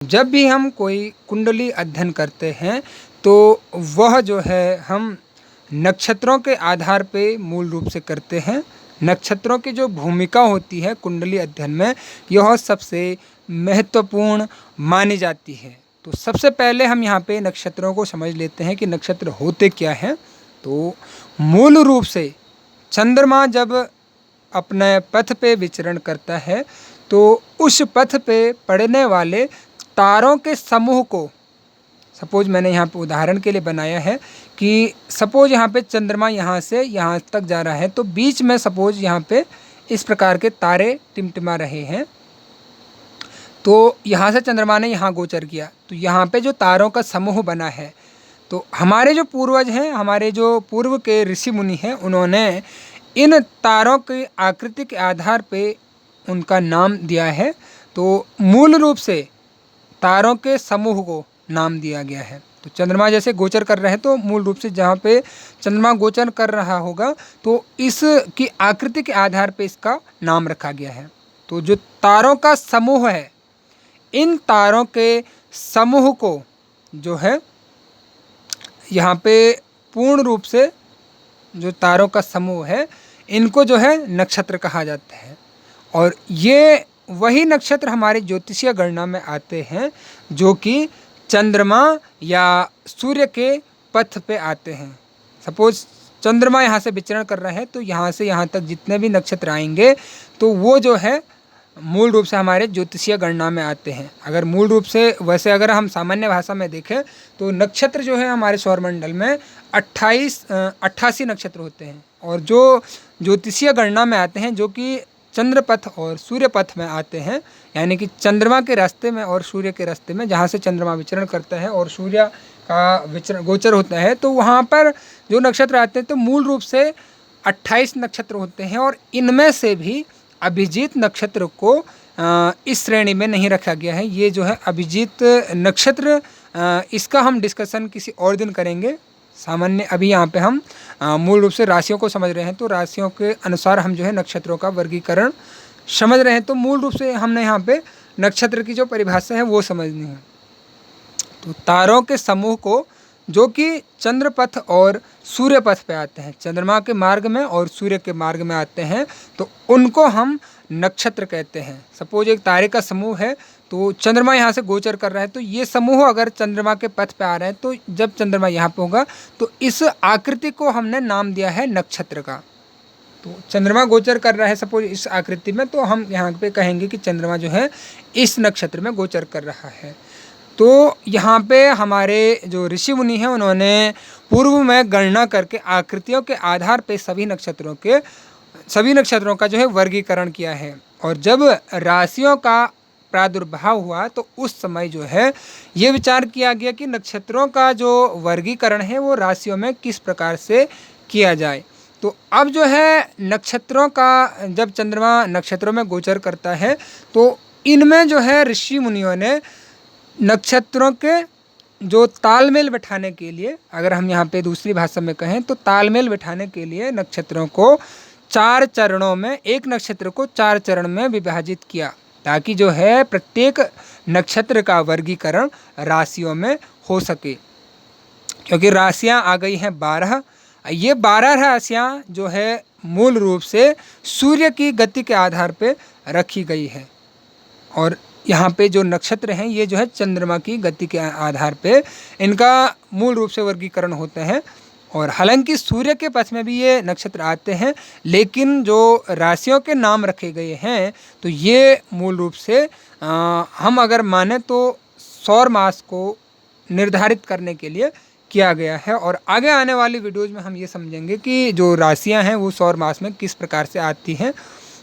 जब भी हम कोई कुंडली अध्ययन करते हैं तो वह जो है हम नक्षत्रों के आधार पे मूल रूप से करते हैं। नक्षत्रों की जो भूमिका होती है कुंडली अध्ययन में, यह सबसे महत्वपूर्ण मानी जाती है। तो सबसे पहले हम यहाँ पे नक्षत्रों को समझ लेते हैं कि नक्षत्र होते क्या हैं। तो मूल रूप से चंद्रमा जब अपने पथ पे विचरण करता है तो उस पथ पे पड़ने वाले तारों के समूह को, सपोज मैंने यहाँ पे उदाहरण के लिए बनाया है कि सपोज यहाँ पे चंद्रमा यहाँ से यहाँ तक जा रहा है, तो बीच में सपोज यहाँ पे इस प्रकार के तारे टिमटिमा रहे हैं। तो यहाँ से चंद्रमा ने यहाँ गोचर किया, तो यहाँ पे जो तारों का समूह बना है, तो हमारे जो पूर्वज हैं, हमारे जो पूर्व के ऋषि मुनि हैं, उन्होंने इन तारों की आकृति के आधार पे उनका नाम दिया है। तो मूल रूप से तारों के समूह को नाम दिया गया है। तो चंद्रमा जैसे गोचर कर रहे हैं, तो मूल रूप से जहाँ पे चंद्रमा गोचर कर रहा होगा तो इसकी आकृति के आधार पे इसका नाम रखा गया है। तो जो तारों का समूह है, इन तारों के समूह को जो है यहाँ पे पूर्ण रूप से जो तारों का समूह है, इनको जो है नक्षत्र कहा जाता है। और ये वही नक्षत्र हमारे ज्योतिषीय गणना में आते हैं जो कि चंद्रमा या सूर्य के पथ पे आते हैं। सपोज चंद्रमा यहाँ से विचरण कर रहा है, तो यहाँ से यहाँ तक जितने भी नक्षत्र आएंगे तो वो जो है मूल रूप से हमारे ज्योतिषीय गणना में आते हैं। अगर मूल रूप से वैसे अगर हम सामान्य भाषा में देखें तो नक्षत्र जो है हमारे सौरमंडल में 88 नक्षत्र होते हैं, और जो ज्योतिषीय गणना में आते हैं जो कि चंद्र पथ और सूर्य पथ में आते हैं, यानी कि चंद्रमा के रास्ते में और सूर्य के रास्ते में, जहाँ से चंद्रमा विचरण करता है और सूर्य का विचरण गोचर होता है, तो वहाँ पर जो नक्षत्र आते हैं तो मूल रूप से 28 नक्षत्र होते हैं। और इनमें से भी अभिजीत नक्षत्र को इस श्रेणी में नहीं रखा गया है। ये जो है अभिजीत नक्षत्र, इसका हम डिस्कशन किसी और दिन करेंगे। सामान्य अभी यहाँ पे हम मूल रूप से राशियों को समझ रहे हैं, तो राशियों के अनुसार हम जो है नक्षत्रों का वर्गीकरण समझ रहे हैं। तो मूल रूप से हमने यहाँ पे नक्षत्र की जो परिभाषा है वो समझनी है। तो तारों के समूह को जो कि चंद्र पथ और सूर्य पथ पे आते हैं, चंद्रमा के मार्ग में और सूर्य के मार्ग में आते हैं, तो उनको हम नक्षत्र कहते हैं। सपोज एक तारे का समूह है, तो चंद्रमा यहाँ से गोचर कर रहा है, तो ये समूह अगर चंद्रमा के पथ पे आ रहे हैं, तो जब चंद्रमा यहाँ पे होगा तो इस आकृति को हमने नाम दिया है नक्षत्र का। तो चंद्रमा गोचर कर रहा है सपोज इस आकृति में, तो हम यहाँ पे कहेंगे कि चंद्रमा जो है इस नक्षत्र में गोचर कर रहा है। तो यहाँ पे हमारे जो ऋषि मुनि हैं उन्होंने पूर्व में गणना करके आकृतियों के आधार पे सभी नक्षत्रों का जो है वर्गीकरण किया है। और जब राशियों का प्रादुर्भाव हुआ तो उस समय जो है ये विचार किया गया कि नक्षत्रों का जो वर्गीकरण है वो राशियों में किस प्रकार से किया जाए। तो अब जो है नक्षत्रों का, जब चंद्रमा नक्षत्रों में गोचर करता है तो इनमें जो है ऋषि मुनियों ने नक्षत्रों के जो तालमेल बैठाने के लिए, अगर हम यहाँ पे दूसरी भाषा में कहें तो तालमेल बैठाने के लिए नक्षत्रों को 4 चरणों में, एक नक्षत्र को 4 चरण में विभाजित किया, ताकि जो है प्रत्येक नक्षत्र का वर्गीकरण राशियों में हो सके। क्योंकि राशियाँ आ गई हैं 12, ये 12 राशियाँ जो है मूल रूप से सूर्य की गति के आधार पे रखी गई है, और यहाँ पे जो नक्षत्र हैं ये जो है चंद्रमा की गति के आधार पे इनका मूल रूप से वर्गीकरण होता है। और हालांकि सूर्य के पथ में भी ये नक्षत्र आते हैं, लेकिन जो राशियों के नाम रखे गए हैं तो ये मूल रूप से हम अगर माने तो सौर मास को निर्धारित करने के लिए किया गया है। और आगे आने वाली वीडियोज़ में हम ये समझेंगे कि जो राशियाँ हैं वो सौर मास में किस प्रकार से आती हैं।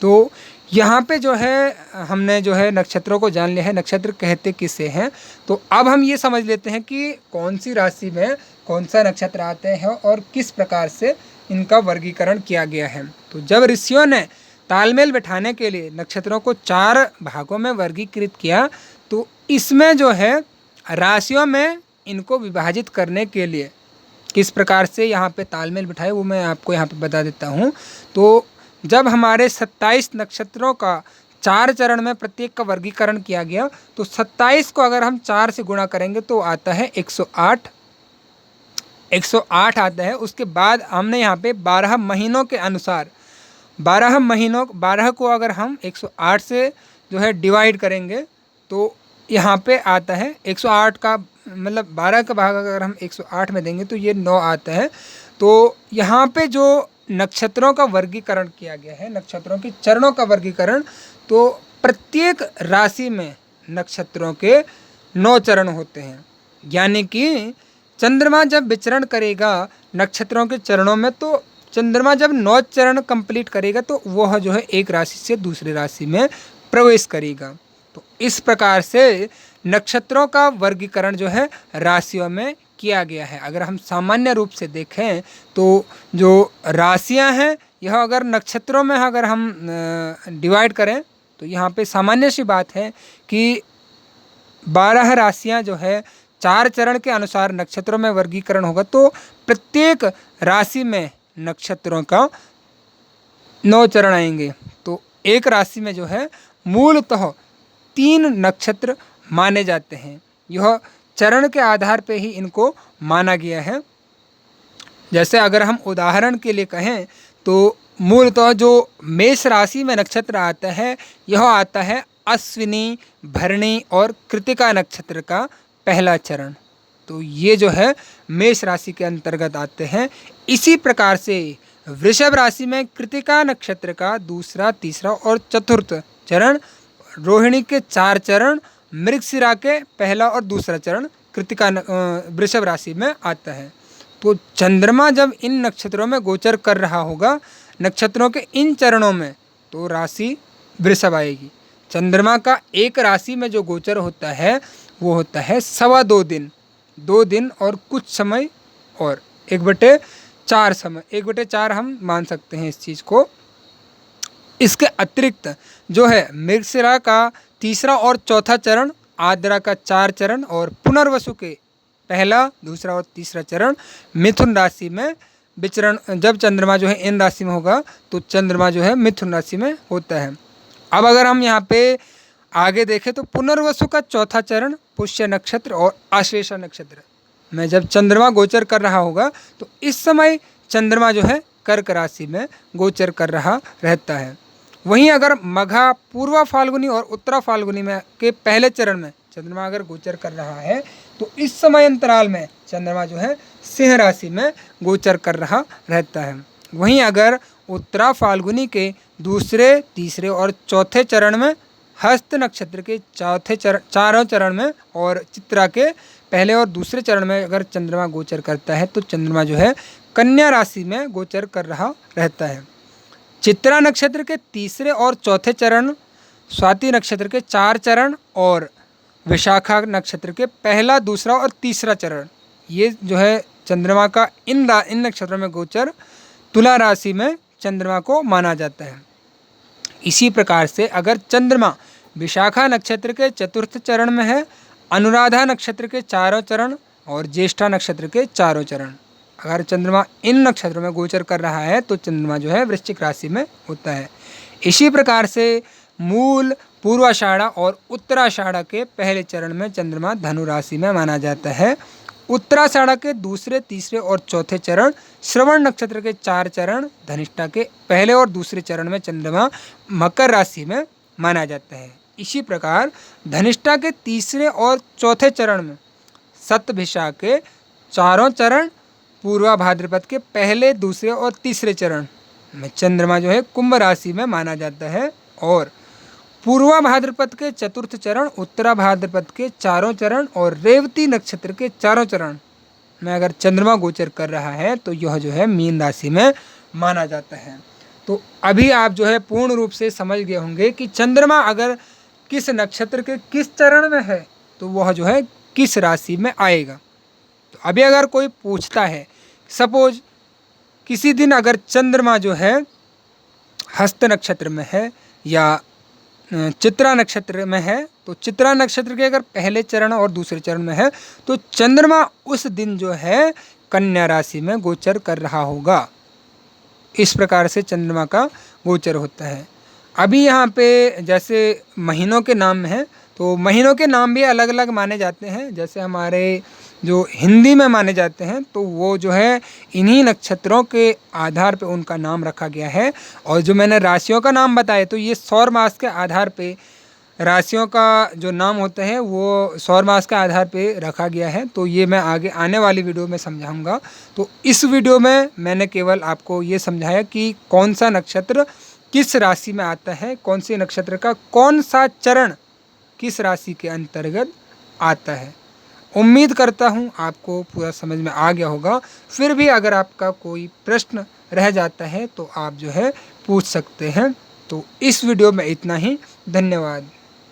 तो यहाँ पे जो है हमने जो है नक्षत्रों को जान लिया है, नक्षत्र कहते किसे हैं। तो अब हम ये समझ लेते हैं कि कौन सी राशि में कौन सा नक्षत्र आते हैं और किस प्रकार से इनका वर्गीकरण किया गया है। तो जब ऋषियों ने तालमेल बैठाने के लिए नक्षत्रों को 4 भागों में वर्गीकृत किया, तो इसमें जो है राशियों में इनको विभाजित करने के लिए किस प्रकार से यहाँ पे तालमेल बैठाए वो मैं आपको यहाँ पे बता देता हूँ। तो जब हमारे 27 नक्षत्रों का 4 चरण में प्रत्येक का वर्गीकरण किया गया। तो 27 को अगर हम 4 से गुणा करेंगे तो आता है 108, 108 आता है। उसके बाद हमने यहाँ पे 12 महीनों के अनुसार 12 को अगर हम 108 से जो है डिवाइड करेंगे तो यहाँ पे आता है 108 का मतलब 12 का भाग अगर हम 108 में देंगे तो ये 9 आता है। तो यहाँ पे जो नक्षत्रों का वर्गीकरण किया गया है, नक्षत्रों के चरणों का वर्गीकरण, तो प्रत्येक राशि में नक्षत्रों के 9 चरण होते हैं। यानी कि चंद्रमा जब विचरण करेगा नक्षत्रों के चरणों में, तो चंद्रमा जब 9 चरण कंप्लीट करेगा तो वह जो है एक राशि से दूसरी राशि में प्रवेश करेगा। तो इस प्रकार से नक्षत्रों का वर्गीकरण जो है राशियों में किया गया है। अगर हम सामान्य रूप से देखें तो जो राशियां हैं यह अगर नक्षत्रों में अगर हम डिवाइड करें तो यहाँ पे सामान्य सी बात है कि 12 राशियां जो है 4 चरण के अनुसार नक्षत्रों में वर्गीकरण होगा। तो प्रत्येक राशि में नक्षत्रों का 9 चरण आएंगे। तो एक राशि में जो है मूलतः 3 नक्षत्र माने जाते हैं। यह चरण के आधार पे ही इनको माना गया है। जैसे अगर हम उदाहरण के लिए कहें तो मूलतः जो मेष राशि में नक्षत्र आता है यह आता है अश्विनी, भरणी और कृतिका नक्षत्र का पहला चरण। तो ये जो है मेष राशि के अंतर्गत आते हैं। इसी प्रकार से वृषभ राशि में कृतिका नक्षत्र का दूसरा, तीसरा और चतुर्थ चरण, रोहिणी के 4 चरण, मृगशिरा के पहला और दूसरा चरण कृतिका वृषभ राशि में आता है। तो चंद्रमा जब इन नक्षत्रों में गोचर कर रहा होगा नक्षत्रों के इन चरणों में, तो राशि वृषभ आएगी। चंद्रमा का एक राशि में जो गोचर होता है वो होता है 2.25 दिन, 2 दिन और कुछ समय, और 1/4 समय, 1/4 हम मान सकते हैं इस चीज़ को। इसके अतिरिक्त जो है मृगशिरा का तीसरा और चौथा चरण, आद्रा का 4 चरण और पुनर्वसु के पहला, दूसरा और तीसरा चरण मिथुन राशि में विचरण। जब चंद्रमा जो है इन राशि में होगा तो चंद्रमा जो है मिथुन राशि में होता है। अब अगर हम यहाँ पे आगे देखें तो पुनर्वसु का 4था चरण पुष्य नक्षत्र और आश्लेषा नक्षत्र में जब चंद्रमा गोचर कर रहा होगा तो इस समय चंद्रमा जो है कर्क राशि में गोचर कर रहा रहता है। वहीं अगर मघा, पूर्वा फाल्गुनी और उत्तरा फाल्गुनी में के पहले चरण में चंद्रमा अगर गोचर कर रहा है तो इस समय अंतराल में चंद्रमा जो है सिंह राशि में गोचर कर रहा रहता है। वहीं अगर उत्तरा फाल्गुनी के दूसरे, तीसरे और चौथे चरण में, हस्त नक्षत्र के चारों चरण में और चित्रा के पहले और दूसरे चरण में अगर चंद्रमा गोचर करता है तो चंद्रमा जो है कन्या राशि में गोचर कर रहा रहता है। चित्रा नक्षत्र के तीसरे और चौथे चरण, स्वाति नक्षत्र के 4 चरण और विशाखा नक्षत्र के पहला, दूसरा और तीसरा चरण, ये जो है चंद्रमा का इन नक्षत्रों में गोचर तुला राशि में चंद्रमा को माना जाता है। इसी प्रकार से अगर चंद्रमा विशाखा नक्षत्र के 4th चरण में है, अनुराधा नक्षत्र के 4 चरण और ज्येष्ठा नक्षत्र के 4 चरण, अगर चंद्रमा इन नक्षत्रों में गोचर कर रहा है तो चंद्रमा जो है वृश्चिक राशि में होता है। इसी प्रकार से मूल, पूर्वाषाढ़ा और उत्तराषाढ़ा के पहले चरण में चंद्रमा धनु राशि में माना जाता है। उत्तराषाढ़ा के दूसरे, तीसरे और चौथे चरण, श्रवण नक्षत्र के 4 चरण, धनिष्ठा के पहले और दूसरे चरण में चंद्रमा मकर राशि में माना जाता है। इसी प्रकार धनिष्ठा के तीसरे और चौथे चरण में, शतभिषा के 4 चरण, पूर्वा भाद्रपद के पहले, दूसरे और तीसरे चरण में चंद्रमा जो है कुंभ राशि में माना जाता है। और पूर्वा भाद्रपद के 4th चरण, उत्तरा भाद्रपद के 4 चरण और रेवती नक्षत्र के 4 चरण में अगर चंद्रमा गोचर कर रहा है तो यह जो है मीन राशि में माना जाता है। तो अभी आप जो है पूर्ण रूप से समझ गए होंगे कि चंद्रमा अगर किस नक्षत्र के किस चरण में है तो वह जो है किस राशि में आएगा। तो अभी अगर कोई पूछता है, सपोज किसी दिन अगर चंद्रमा जो है हस्त नक्षत्र में है या चित्रा नक्षत्र में है, तो चित्रा नक्षत्र के अगर पहले चरण और दूसरे चरण में है तो चंद्रमा उस दिन जो है कन्या राशि में गोचर कर रहा होगा। इस प्रकार से चंद्रमा का गोचर होता है। अभी यहाँ पे जैसे महीनों के नाम हैं, तो महीनों के नाम भी अलग अलग माने जाते हैं। जैसे हमारे जो हिंदी में माने जाते हैं तो वो जो है इन्हीं नक्षत्रों के आधार पे उनका नाम रखा गया है। और जो मैंने राशियों का नाम बताया तो ये सौर मास के आधार पे राशियों का जो नाम होते हैं वो सौर मास के आधार पे रखा गया है। तो ये मैं आगे आने वाली वीडियो में समझाऊंगा। तो इस वीडियो में मैंने केवल आपको ये समझाया कि कौन सा नक्षत्र किस राशि में आता है, कौन से नक्षत्र का कौन सा चरण किस राशि के अंतर्गत आता है। उम्मीद करता हूँ आपको पूरा समझ में आ गया होगा। फिर भी अगर आपका कोई प्रश्न रह जाता है तो आप जो है पूछ सकते हैं। तो इस वीडियो में इतना ही। धन्यवाद।